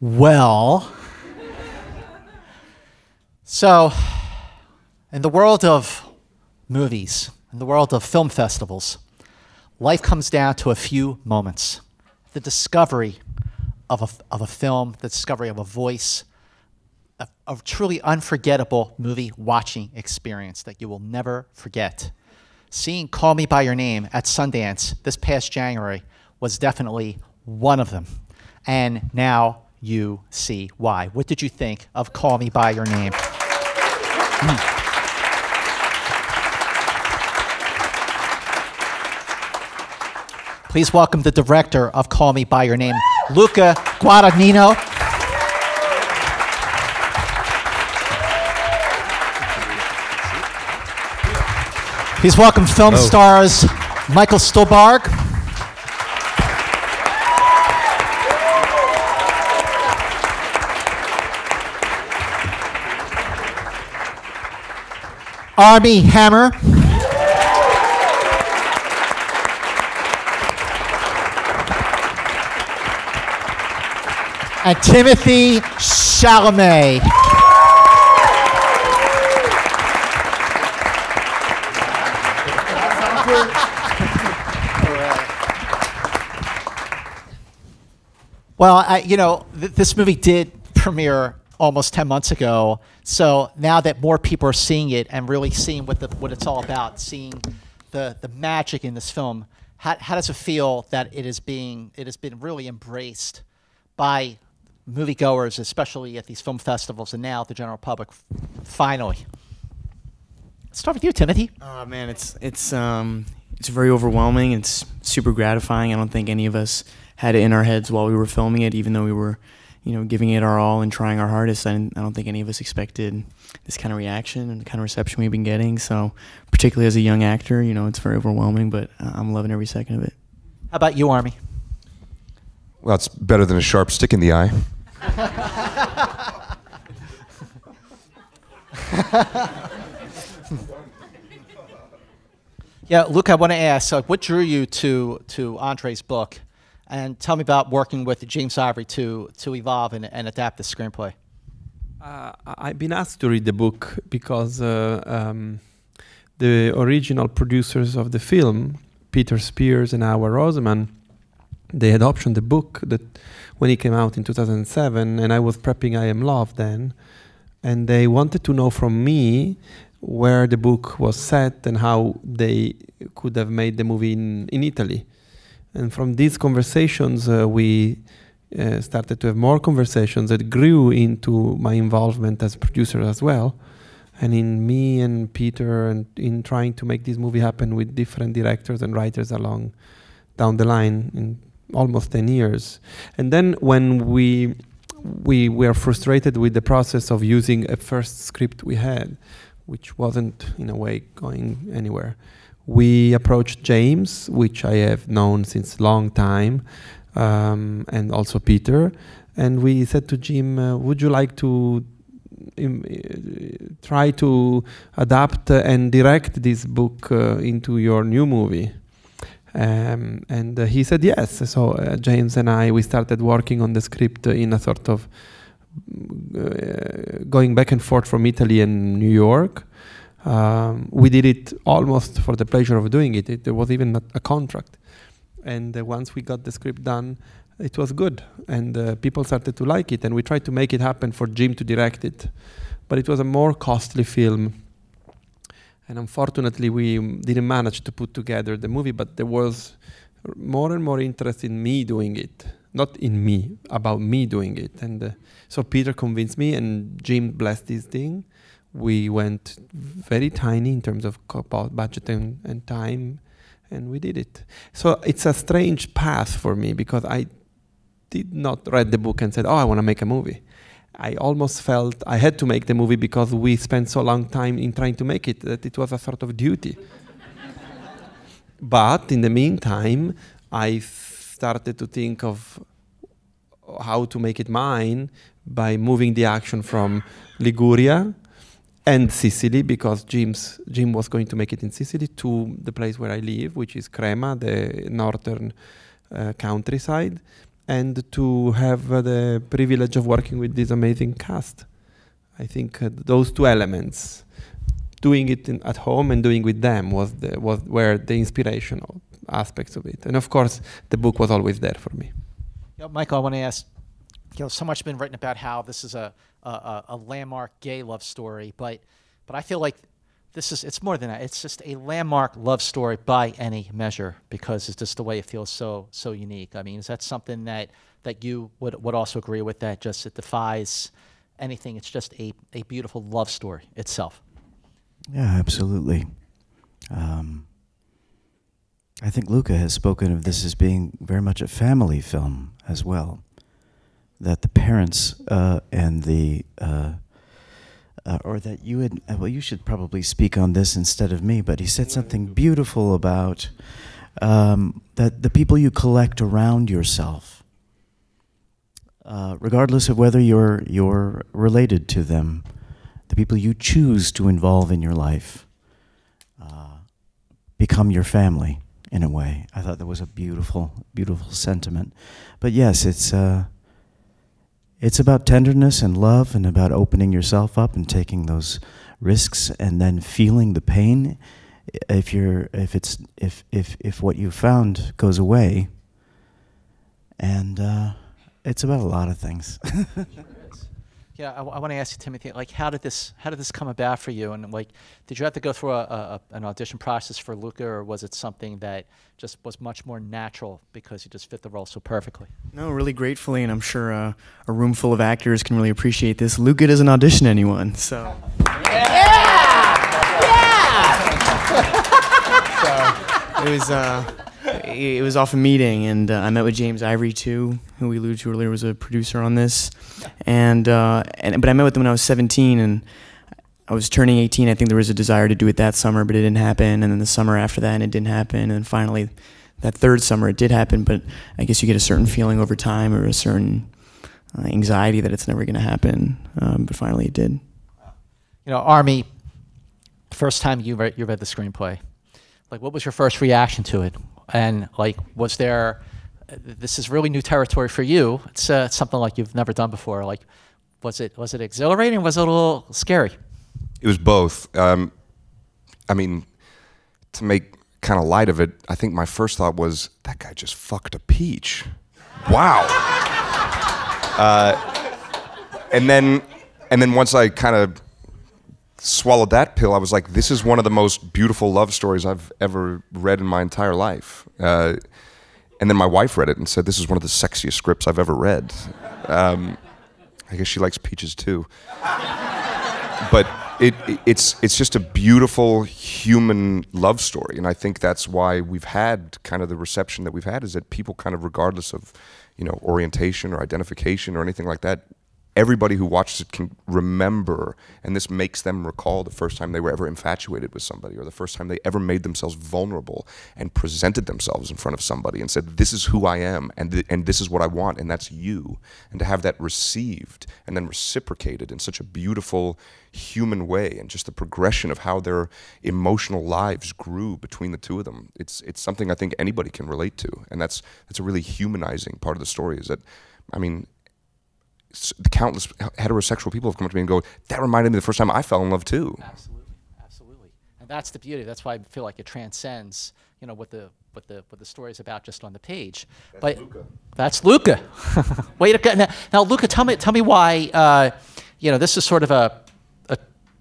Well, so in the world of movies, in the world of film festivals, life comes down to a few moments. The discovery of a film, the discovery of a voice, a truly unforgettable movie watching experience that you will never forget. Seeing Call Me By Your Name at Sundance this past January was definitely one of them. And now you see why. What did you think of Call Me By Your Name? Please welcome the director of Call Me By Your Name, Luca Guadagnino. Please welcome film stars Michael Stuhlbarg, Armie Hammer, and Timothée Chalamet. Well, this movie did premiere almost 10 months ago. So now that more people are seeing it and really seeing what it's all about, seeing the magic in this film, how does it feel that it has been really embraced by moviegoers, especially at these film festivals, and now the general public, finally? Let's start with you, Timothy. Oh man, it's very overwhelming. It's super gratifying. I don't think any of us had it in our heads while we were filming it, even though we were, giving it our all and trying our hardest. I don't think any of us expected this kind of reaction and the kind of reception we've been getting. So, particularly as a young actor, it's very overwhelming, but I'm loving every second of it. How about you, Armie? Well, it's better than a sharp stick in the eye. Yeah, Luke, I want to ask, what drew you to Andre's book? And tell me about working with James Ivory to evolve and adapt the screenplay. I've been asked to read the book because the original producers of the film, Peter Spears and Howard Roseman, they had optioned the book that when it came out in 2007, and I was prepping I Am Love then, and they wanted to know from me where the book was set and how they could have made the movie in Italy. And from these conversations, we started to have more conversations that grew into my involvement as producer as well. And in me and Peter, and in trying to make this movie happen with different directors and writers down the line in almost 10 years. And then when we were frustrated with the process of using a first script we had, which wasn't in a way going anywhere, we approached James, which I have known since a long time, and also Peter, and we said to Jim, would you like to try to adapt and direct this book into your new movie? And he said yes. So James and we started working on the script in a sort of going back and forth from Italy and New York. We did it almost for the pleasure of doing it. There was even not a contract. And once we got the script done, it was good. And people started to like it. And we tried to make it happen for Jim to direct it. But it was a more costly film. And unfortunately, we didn't manage to put together the movie. But there was more and more interest in me doing it. Not in me, about me doing it. And so Peter convinced me, and Jim blessed this thing. We went very tiny in terms of budget and time, and we did it. So it's a strange path for me, because I did not read the book and said, oh, I want to make a movie. I almost felt I had to make the movie because we spent so long time in trying to make it that it was a sort of duty. But in the meantime, I started to think of how to make it mine by moving the action from Liguria and Sicily, because Jim was going to make it in Sicily, to the place where I live, which is Crema, the northern countryside. and to have the privilege of working with this amazing cast. I think those two elements, doing it at home and doing with them, were the inspirational aspects of it. And of course, the book was always there for me. Michael, I want to ask, so much has been written about how this is a landmark gay love story, but I feel like it's more than that. It's just a landmark love story by any measure, because it's just the way it feels so unique. I mean, is that something that you would also agree with, that just it defies anything? It's just a beautiful love story itself. Yeah, absolutely. I think Luca has spoken of this as being very much a family film as well. That the parents and the or that you had, well, you should probably speak on this instead of me, but he said something beautiful about that the people you collect around yourself, regardless of whether you're related to them, the people you choose to involve in your life become your family in a way. I thought that was a beautiful, beautiful sentiment. But yes, it's about tenderness and love, and about opening yourself up and taking those risks, and then feeling the pain if what you found goes away. And it's about a lot of things. Yeah, I want to ask you, Timothée, like, how did this come about for you? And like, did you have to go through an audition process for Luca, or was it something that just was much more natural because you just fit the role so perfectly? No, really gratefully, and I'm sure a room full of actors can really appreciate this. Luca doesn't audition anyone, so. So it was off a meeting, and I met with James Ivory too, who we alluded to earlier was a producer on this, but I met with him when I was 17, and I was turning 18. I think there was a desire to do it that summer, but it didn't happen. And then the summer after that, and it didn't happen. And then finally, that third summer, it did happen. But I guess you get a certain feeling over time, or a certain anxiety that it's never going to happen. But finally, it did. You know, Armie, first time you read the screenplay, like, what was your first reaction to it? And like, was there? This is really new territory for you. It's something like you've never done before. Like, was it exhilarating? Was it a little scary? It was both. I mean, to make kind of light of it, I think my first thought was, that guy just fucked a peach. Wow. And then once I kind of swallowed that pill, I was like, this is one of the most beautiful love stories I've ever read in my entire life. And then my wife read it and said, this is one of the sexiest scripts I've ever read. I guess she likes peaches too. But it's just a beautiful human love story, and I think that's why we've had kind of the reception that we've had, is that people kind of, regardless of, you know, orientation or identification or anything like that, everybody who watches it can remember, and this makes them recall the first time they were ever infatuated with somebody, or the first time they ever made themselves vulnerable and presented themselves in front of somebody and said, this is who I am, and this is what I want, and that's you. And to have that received and then reciprocated in such a beautiful human way, and just the progression of how their emotional lives grew between the two of them, it's something I think anybody can relate to. And that's a really humanizing part of the story, is that, I mean, the countless heterosexual people have come up to me and go, that reminded me the first time I fell in love too. Absolutely, absolutely. And that's the beauty. That's why I feel like it transcends, you know, what the story is about just on the page. That's Luca. That's Luca. Wait a minute. Now, Luca, tell me why. You know, this is sort of a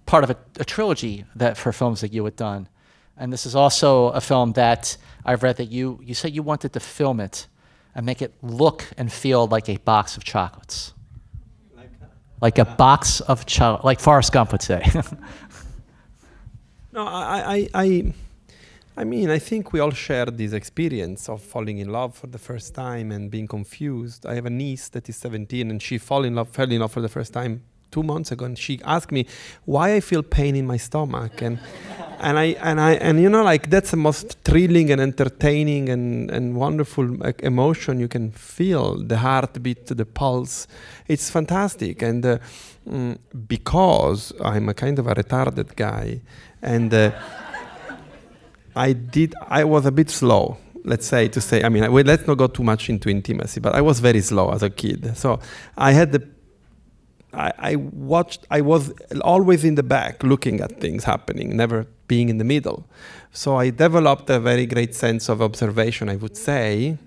part of a trilogy that for films that you had done, and this is also a film that I've read that you said you wanted to film it and make it look and feel like a box of chocolates. Like a box of chocolate, like Forrest Gump would say. No, I mean, I think we all share this experience of falling in love for the first time and being confused. I have a niece that is 17, and she fell in love for the first time 2 months ago, and she asked me why I feel pain in my stomach, and you know, like, that's the most thrilling and entertaining and wonderful emotion you can feel, the heartbeat, the pulse. It's fantastic. And because I'm a kind of a retarded guy, and I was a bit slow let's say, I mean, let's not go too much into intimacy, but I was very slow as a kid. So I had I was always in the back looking at things happening, never being in the middle. So I developed a very great sense of observation, I would say.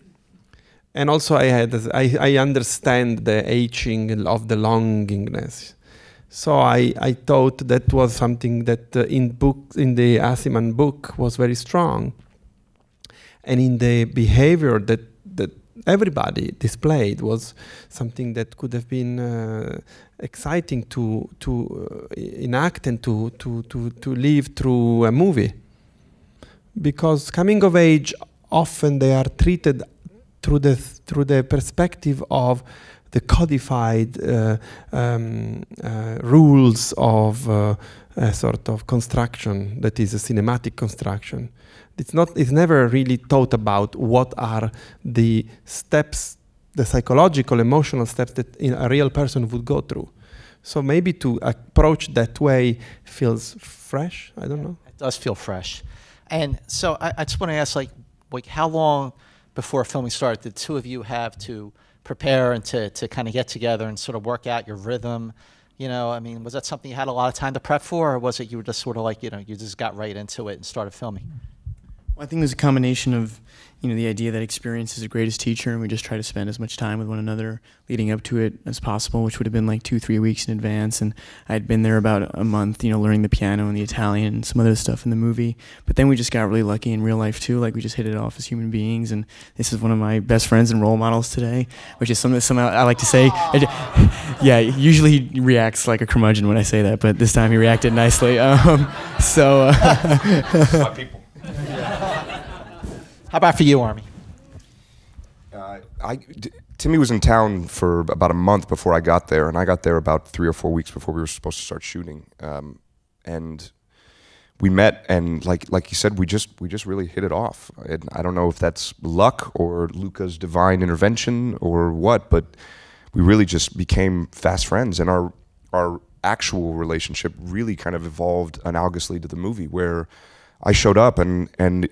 And also I understand the aging of the longingness. So I thought that was something that in the Aciman book was very strong. And in the behavior that everybody displayed was something that could have been exciting to enact and to live through a movie. Because coming of age, often they are treated through the perspective of the codified rules of a sort of construction that is a cinematic construction. It's never really thought about what are the steps, the psychological, emotional steps that a real person would go through. So maybe to approach that way feels fresh. I don't know. It does feel fresh. And so I just want to ask, like how long before filming started did the two of you have to prepare and to kind of get together and sort of work out your rhythm? You know, I mean, was that something you had a lot of time to prep for, or was it you were just sort of like, you know, you just got right into it and started filming? Well, I think there's a combination of, you know, the idea that experience is the greatest teacher, and we just try to spend as much time with one another leading up to it as possible, which would have been like 2-3 weeks in advance. And I had been there about a month, you know, learning the piano and the Italian and some other stuff in the movie. But then we just got really lucky in real life too. Like we just hit it off as human beings. And this is one of my best friends and role models today, which is something that somehow I like to say. Yeah, usually he reacts like a curmudgeon when I say that, but this time he reacted nicely. My people. How about for you, Armie? Timmy was in town for about a month before I got there, and I got there about 3 or 4 weeks before we were supposed to start shooting. And we met, and like you said, we just really hit it off. And I don't know if that's luck or Luca's divine intervention or what, but we really just became fast friends, and our actual relationship really kind of evolved analogously to the movie, where I showed up and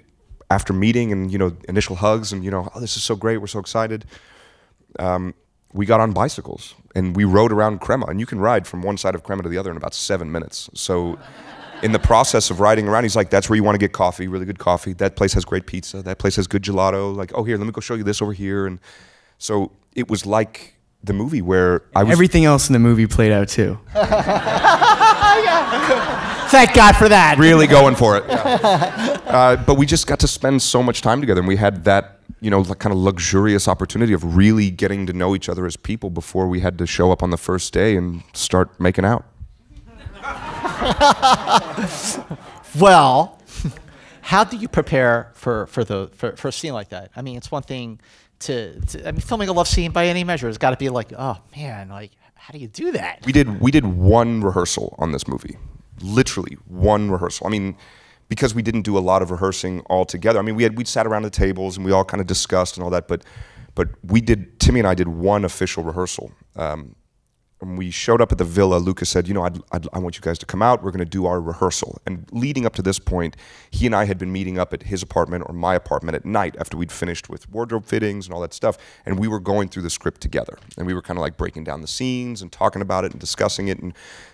after meeting and, you know, initial hugs and, you know, oh, this is so great, we're so excited, we got on bicycles and we rode around Crema, and you can ride from one side of Crema to the other in about 7 minutes. So in the process of riding around, he's like, that's where you want to get coffee, really good coffee. That place has great pizza. That place has good gelato. Like, oh, here, let me go show you this over here. And so it was like the movie where I was... Everything else in the movie played out too. Thank God for that. Really going for it. Yeah. But we just got to spend so much time together, and we had that, you know, kind of luxurious opportunity of really getting to know each other as people before we had to show up on the first day and start making out. Well, how do you prepare for a scene like that? I mean, it's one thing I mean, filming a love scene by any measure has got to be like, oh man, like how do you do that? We did one rehearsal on this movie, literally one rehearsal. I mean, because we didn't do a lot of rehearsing all together. I mean, we sat around the tables and we all kind of discussed and all that, but Timmy and I did one official rehearsal. When we showed up at the villa, Luca said, you know, I want you guys to come out. We're going to do our rehearsal. And leading up to this point, he and I had been meeting up at his apartment or my apartment at night after we'd finished with wardrobe fittings and all that stuff. And we were going through the script together. And we were kind of like breaking down the scenes and talking about it and discussing it. And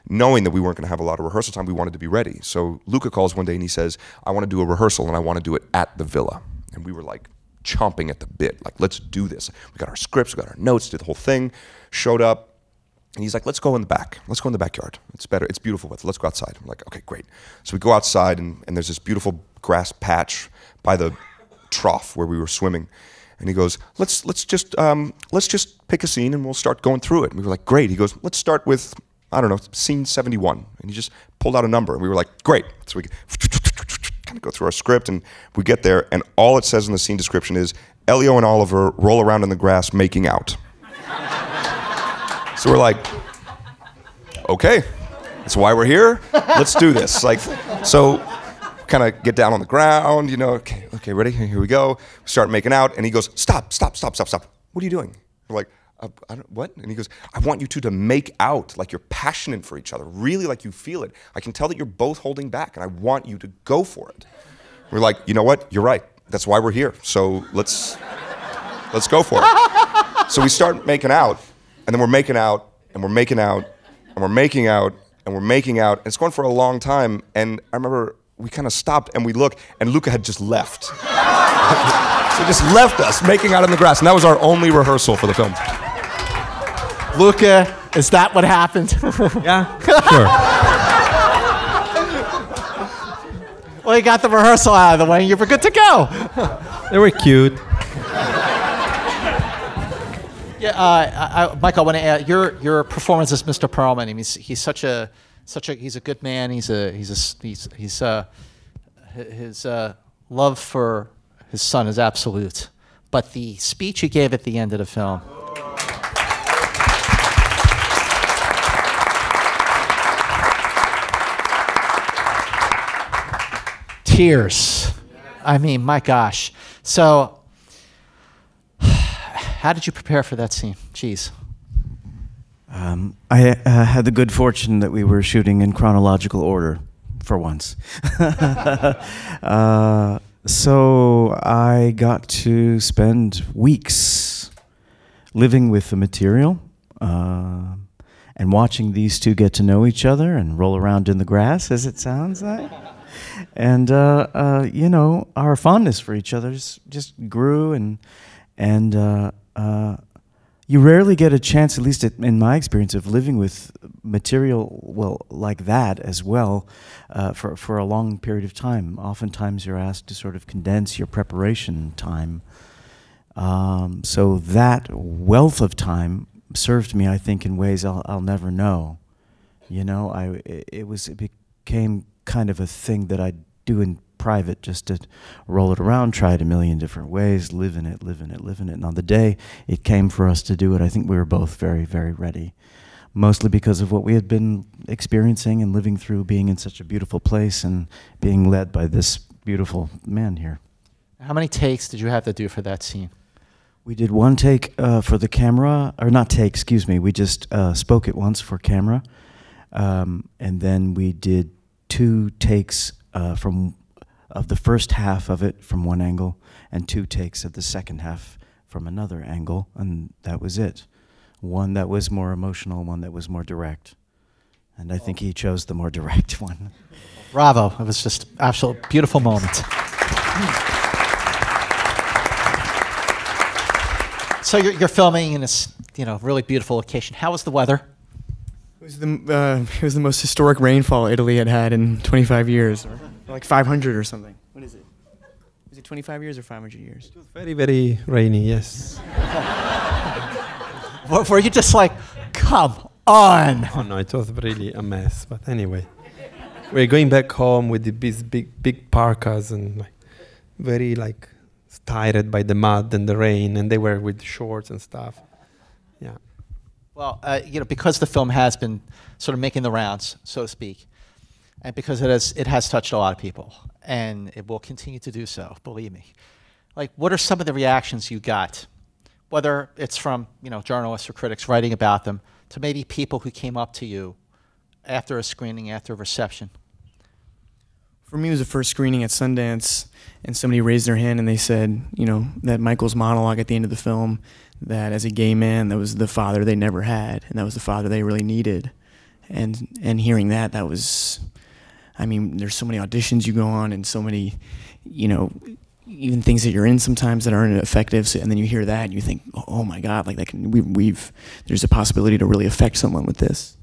knowing that we weren't going to have a lot of rehearsal time, we wanted to be ready. So Luca calls one day and he says, I want to do a rehearsal and I want to do it at the villa. And we were like chomping at the bit. Like, let's do this. We got our scripts, we got our notes, did the whole thing, showed up. And he's like, let's go in the back. Let's go in the backyard. It's better. It's beautiful weather. Let's go outside. I'm like, okay, great. So we go outside, and there's this beautiful grass patch by the trough where we were swimming. And he goes, let's just pick a scene, and we'll start going through it. And we were like, great. He goes, let's start with, I don't know, scene 71. And he just pulled out a number, and we were like, great. So we kind of go through our script, and we get there, and all it says in the scene description is, Elio and Oliver roll around in the grass making out. So we're like, okay, that's why we're here. Let's do this. Like, so kind of get down on the ground, you know, okay, ready? Here we go. We start making out, and he goes, stop. What are you doing? We're like, what? And he goes, I want you two to make out like you're passionate for each other, really like you feel it. I can tell that you're both holding back, and I want you to go for it. We're like, you know what? You're right. that's why we're here. So let's go for it. So we start making out, and then we're making out, and we're making out, and we're making out, and we're making out, and it's going for a long time. And I remember we kind of stopped and we look, and Luca had just left. So he just left us making out in the grass, and that was our only rehearsal for the film. Luca, is that what happened? Yeah, sure. Well, you got the rehearsal out of the way, and you were good to go. They were cute. Yeah, Michael, I want to add your performance as Mr. Perlman. I mean, he's he's a good man. His love for his son is absolute. But the speech he gave at the end of the film. Tears. I mean, my gosh. So, how did you prepare for that scene? Jeez. I had the good fortune that we were shooting in chronological order, for once. So I got to spend weeks living with the material and watching these two get to know each other and roll around in the grass, as it sounds like. And, you know, our fondness for each other just grew, and you rarely get a chance, at least in my experience, of living with material, well, like that as well, for a long period of time. Oftentimes you're asked to sort of condense your preparation time. So that wealth of time served me, I think, in ways I'll never know. You know, it became kind of a thing that I do in private, just to roll it around, try it a million different ways, live in it. And on the day it came for us to do it, I think we were both very, very ready. Mostly because of what we had been experiencing and living through, being in such a beautiful place and being led by this beautiful man here. How many takes did you have to do for that scene? We did one take for the camera, or not take, excuse me, we just spoke it once for camera. And then we did 2 takes of the first half of it from one angle, and 2 takes of the second half from another angle, and that was it. One that was more emotional, one that was more direct. And I think he chose the more direct one. Bravo. It was just absolute beautiful moment. So you're filming in this, you know, really beautiful location. How was the weather? It was the most historic rainfall Italy had in 25 years, or like 500 or something. What is it? Is it 25 years or 500 years? It was very, very rainy, yes. Were you just like, come on? Oh no, it was really a mess. But anyway, we're going back home with these big parkas and like very like tired by the mud and the rain, and they were with shorts and stuff. Yeah. Well, you know, because the film has been sort of making the rounds, so to speak, and because it has touched a lot of people, and it will continue to do so, believe me. Like, what are some of the reactions you got, whether it's from, you know, journalists or critics writing about them, to maybe people who came up to you after a screening, after a reception? For me, it was the first screening at Sundance, and somebody raised their hand and they said, you know, that Michael's monologue at the end of the film, that as a gay man, that was the father they never had, and that was the father they really needed. And hearing that was, I mean, there's so many auditions you go on, and so many, you know, even things that you're in sometimes that aren't effective. So, and then you hear that and you think, oh my God, like that can, there's a possibility to really affect someone with this.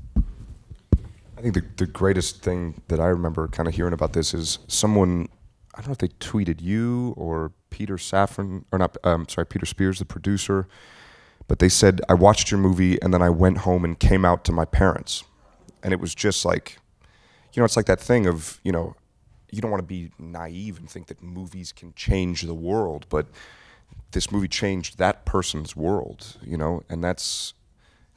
I think the greatest thing that I remember kind of hearing about this is someone, I don't know if they tweeted you or Peter Safran, or not, Peter Spears, the producer, but they said, I watched your movie and then I went home and came out to my parents. And it was just like, you know, it's like that thing of, you know, you don't want to be naive and think that movies can change the world, but this movie changed that person's world, you know, and that's,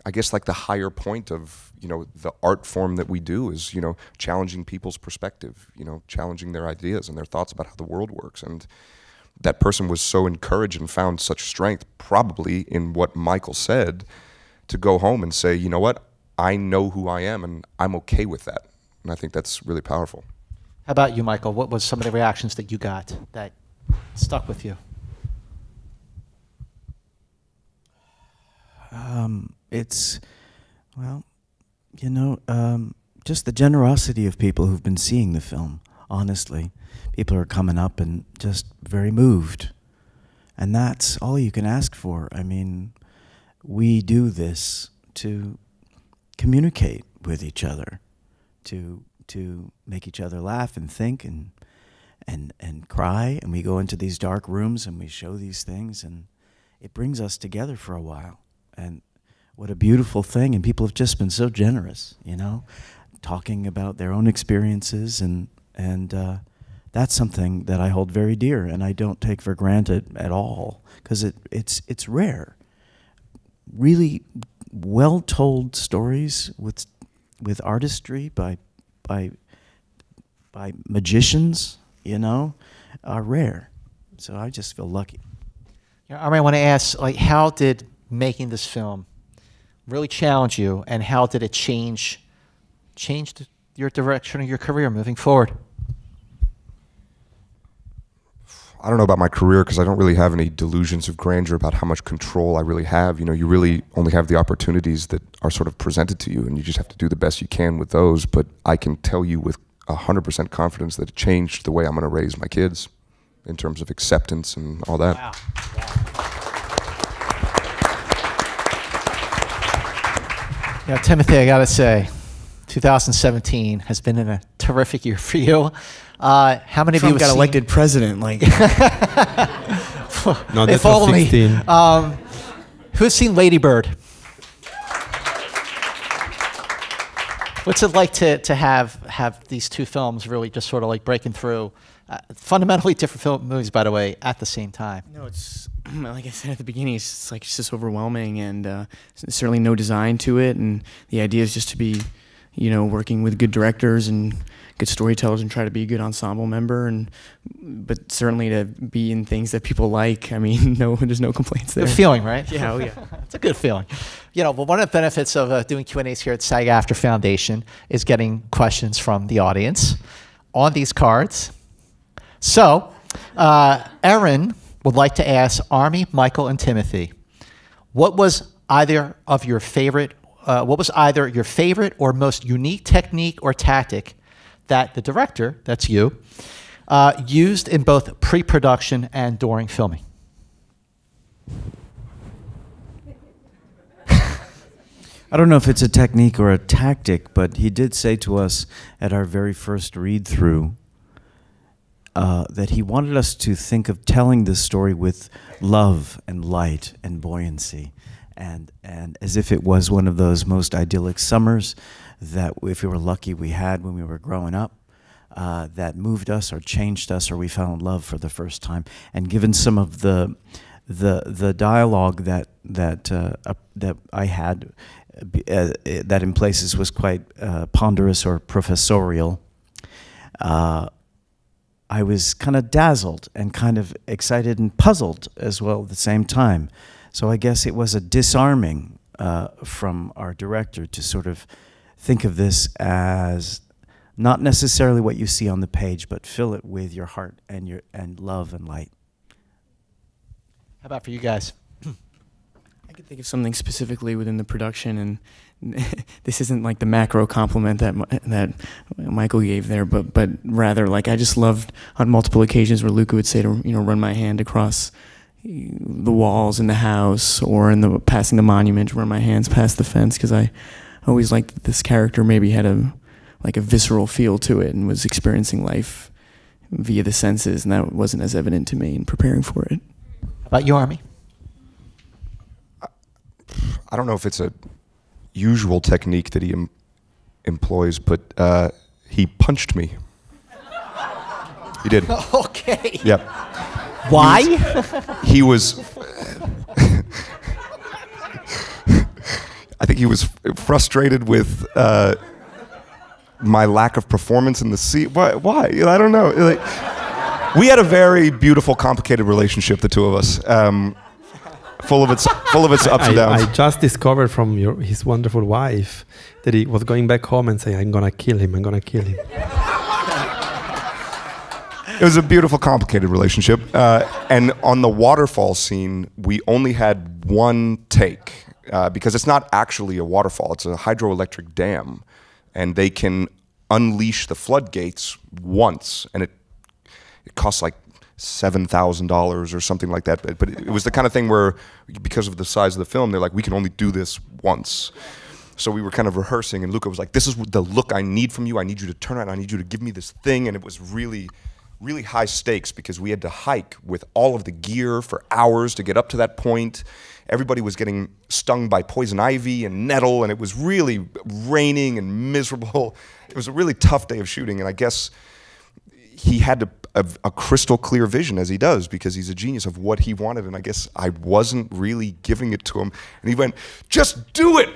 I guess, like the higher point of, you know, the art form that we do is, you know, challenging people's perspective, you know, challenging their ideas and their thoughts about how the world works. And that person was so encouraged and found such strength, probably in what Michael said, to go home and say, you know what, I know who I am and I'm okay with that. And I think that's really powerful. How about you, Michael? What was some of the reactions that you got that stuck with you? It's, well, you know, just the generosity of people who've been seeing the film, honestly. People are coming up and just very moved. And that's all you can ask for. I mean, we do this to communicate with each other, to make each other laugh and think and cry. And we go into these dark rooms and we show these things, and it brings us together for a while. And what a beautiful thing. And people have just been so generous, you know, talking about their own experiences, and that's something that I hold very dear and I don't take for granted at all, because it's rare. Really well-told stories with artistry by magicians, you know, are rare. So I just feel lucky. Yeah, I want to ask, like, how did making this film really challenge you, and how did it change your direction of your career moving forward? I don't know about my career, because I don't really have any delusions of grandeur about how much control I really have. You know, you really only have the opportunities that are sort of presented to you, and you just have to do the best you can with those. But I can tell you with 100% confidence that it changed the way I'm going to raise my kids in terms of acceptance and all that. Wow. Yeah, Timothy, I gotta say, 2017 has been a terrific year for you. How many Trump of you got elected president? Like, No, if that's only. 16. Who's seen Lady Bird? What's it like to have these two films really just sort of like breaking through, fundamentally different movies, by the way, at the same time? no, it's like I said at the beginning, it's just overwhelming, and certainly no design to it. And the idea is just to be, you know, working with good directors and good storytellers and try to be a good ensemble member, but certainly to be in things that people like. I mean, no, there's no complaints there. Good feeling, right? Yeah, oh yeah. It's a good feeling. You know, well, one of the benefits of doing Q&As here at SAG-AFTRA Foundation is getting questions from the audience on these cards. So, Erin would like to ask Armie, Michael, and Timothy, what was either your favorite or most unique technique or tactic that the director, that's you, used in both pre-production and during filming? I don't know if it's a technique or a tactic, but he did say to us at our very first read-through that he wanted us to think of telling this story with love and light and buoyancy, and as if it was one of those most idyllic summers that, if we were lucky, we had when we were growing up, that moved us or changed us, or we fell in love for the first time. And given some of the dialogue that I had, that in places was quite ponderous or professorial, I was kind of dazzled and kind of excited and puzzled as well at the same time. So I guess it was a disarming from our director to sort of think of this as not necessarily what you see on the page, but fill it with your heart and love and light. How about for you guys? I could think of something specifically within the production, and this isn't like the macro compliment that Michael gave there, but rather, like, I just loved on multiple occasions where Luca would say to, you know, run my hand across the walls in the house, or in passing the monument, run my hands past the fence, because I always liked that this character maybe had a visceral feel to it and was experiencing life via the senses, and that wasn't as evident to me in preparing for it. How about you, Armie? I don't know if it's a usual technique that he employs, but he punched me. He did. Okay. Yep. Why? He was I think he was frustrated with my lack of performance in the scene. Why? I don't know. Like, we had a very beautiful, complicated relationship, the two of us, full of its ups and downs. I just discovered from his wonderful wife that he was going back home and saying, "I'm gonna kill him. I'm gonna kill him." It was a beautiful, complicated relationship. And on the waterfall scene, we only had one take because it's not actually a waterfall. It's a hydroelectric dam. And they can unleash the floodgates once. And it costs like $7,000 or something like that. But it was the kind of thing where, because of the size of the film, they're like, we can only do this once. So we were kind of rehearsing, and Luca was like, this is the look I need from you. I need you to turn around. I need you to give me this thing. And it was really, really high stakes because we had to hike with all of the gear for hours to get up to that point. Everybody was getting stung by poison ivy and nettle, and it was really raining and miserable. It was a really tough day of shooting, and I guess he had a crystal clear vision, as he does, because he's a genius of what he wanted, and I guess I wasn't really giving it to him. And he went, just do it!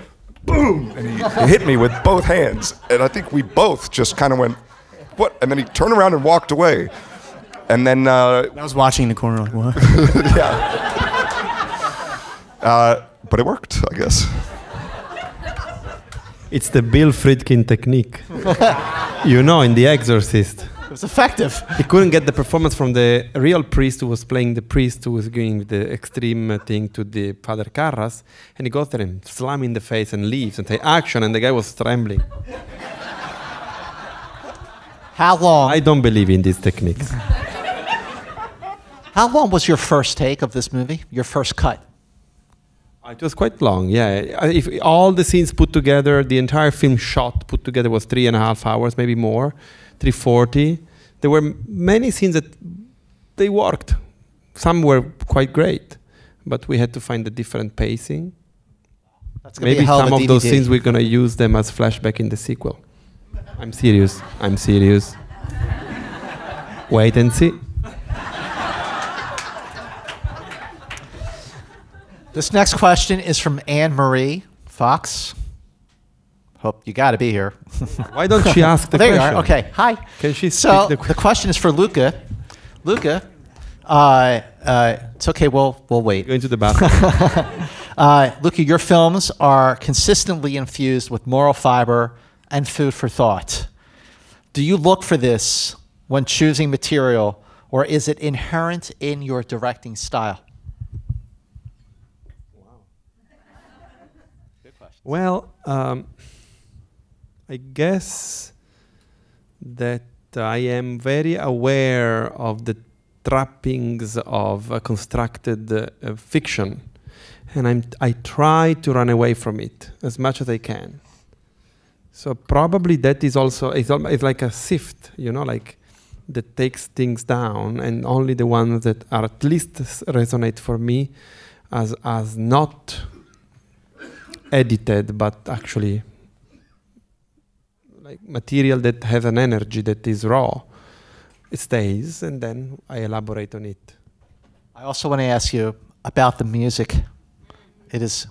Boom! And he hit me with both hands. And I think we both just kind of went, what? And then he turned around and walked away. And then... I was watching in the corner like, what? Yeah. But it worked, I guess. It's the Bill Friedkin technique. You know, in The Exorcist. It was effective. He couldn't get the performance from the real priest who was playing the priest who was doing the extreme thing to the Father Carras, and he goes there and slam him in the face and leaves and say action, and the guy was trembling. How long? I don't believe in these techniques. How long was your first take of this movie? Your first cut? It was quite long, yeah. If all the scenes put together, the entire film shot put together was 3.5 hours, maybe more. 340. There were many scenes that they worked. Some were quite great, but we had to find a different pacing. That's gonna be Maybe a hell of some a of those DVD. scenes we're gonna use them as flashback in the sequel. I'm serious. I'm serious. Wait and see. This next question is from Anne-Marie Fox. Hope you got to be here. Why don't she ask the There you question? are. Okay. Hi. Can she So speak the question is for Luca. Luca, it's okay. We'll wait. Go into the bathroom. Luca, your films are consistently infused with moral fiber and food for thought. Do you look for this when choosing material, or is it inherent in your directing style? Well, I guess that I am very aware of the trappings of a constructed fiction, and I try to run away from it as much as I can. So probably that is also it's like a sift, you know, like that takes things down, and only the ones that are at least resonate for me as not edited, but actually like material that has an energy that is raw. It stays, and then I elaborate on it. I also want to ask you about the music. It is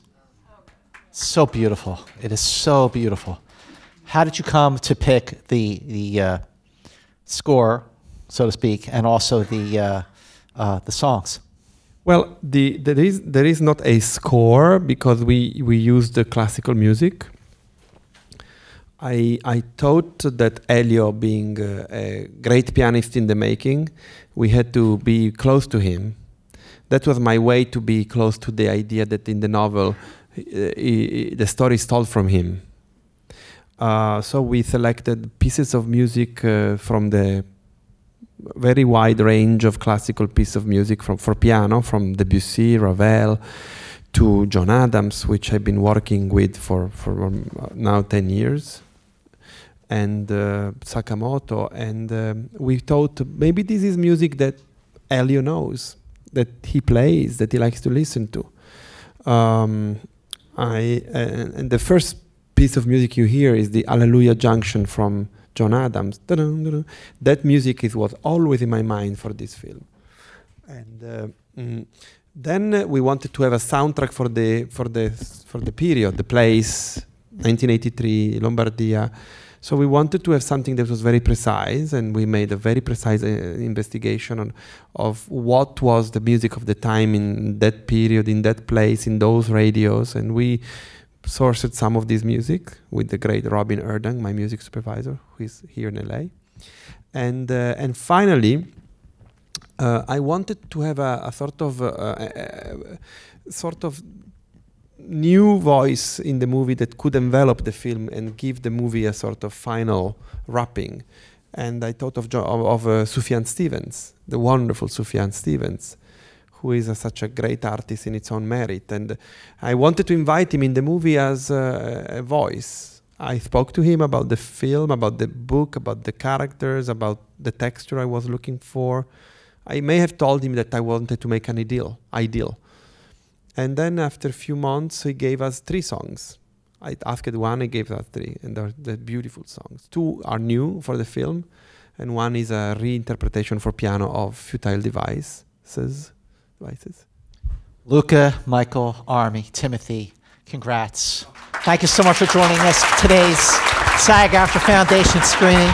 so beautiful. It is so beautiful. How did you come to pick the score, so to speak, and also the songs? Well, there is not a score because we use the classical music. I thought that Elio, being a great pianist in the making, we had to be close to him. That was my way to be close to the idea that in the novel the story is told from him. So we selected pieces of music from the very wide range of classical pieces of music for piano, from Debussy, Ravel, to John Adams, which I've been working with for now 10 years, and Sakamoto. And we thought maybe this is music that Elio knows, that he plays, that he likes to listen to. And the first piece of music you hear is the Alleluia Junction from John Adams. That music was always in my mind for this film. And then we wanted to have a soundtrack for the period, the place, 1983, Lombardia. So we wanted to have something that was very precise, and we made a very precise investigation of what was the music of the time in that period, in that place, in those radios, and we sourced some of this music with the great Robin Erdang, my music supervisor, who is here in LA. And finally, I wanted to have a sort of new voice in the movie that could envelop the film and give the movie a sort of final wrapping. And I thought of Sufjan Stevens, the wonderful Sufjan Stevens, who is such a great artist in its own merit. And I wanted to invite him in the movie as a voice. I spoke to him about the film, about the book, about the characters, about the texture I was looking for. I may have told him that I wanted to make an ideal. And then after a few months, he gave us 3 songs. I asked one, he gave us 3, and they're beautiful songs. 2 are new for the film, and one is a reinterpretation for piano of Futile Devices. Luca, Michael, Armie, Timothy, congrats. Thank you so much for joining us for today's SAG-AFTRA Foundation screening.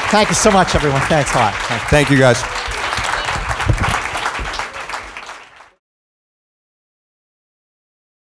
Thank you so much, everyone. Thanks a lot. Thank you, guys.